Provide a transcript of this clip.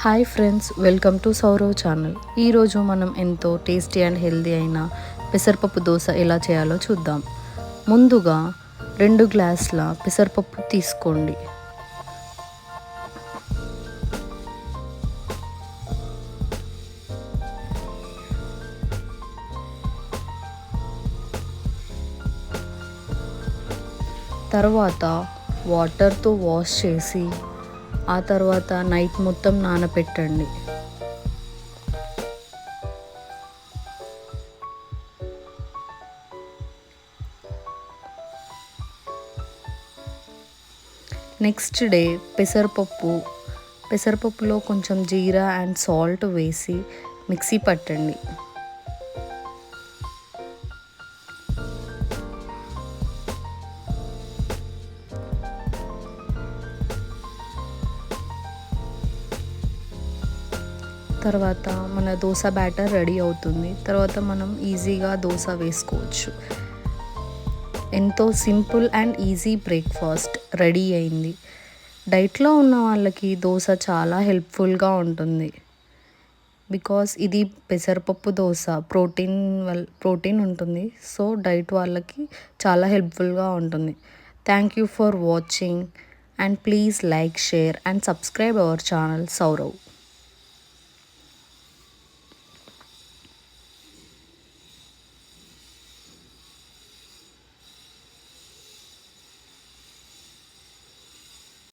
Hi friends, welcome to Sourav channel. ఈరోజు మనం ఎంతో టేస్టీ అండ్ హెల్దీ అయిన పెసరపప్పు దోశ ఎలా చేయాలో చూద్దాం. ముందుగా 2 గ్లాసుల పెసరపప్పు తీసుకోండి. తర్వాత వాటర్తో వాష్ చేసి ఆ తర్వాత నైట్ మొత్తం నానబెట్టండి. నెక్స్ట్ డే పెసరపప్పులో కొంచెం జీరా అండ్ సాల్ట్ వేసి మిక్సీ పట్టండి. తర్వాత మన దోశ బ్యాటర్ రెడీ అవుతుంది. తర్వాత మనం ఈజీగా దోశ వేసుకోవచ్చు. ఎంతో simple and easy breakfast ready అయింది. డైట్లో ఉన్న వాళ్ళకి దోశ చాలా హెల్ప్ఫుల్గా ఉంటుంది. బికాస్ ఇది పెసరపప్పు దోశ ప్రోటీన్ ఉంటుంది. సో డైట్ వాళ్ళకి చాలా హెల్ప్ఫుల్గా ఉంటుంది. Thank you for watching and please like, share and subscribe our channel Sourav.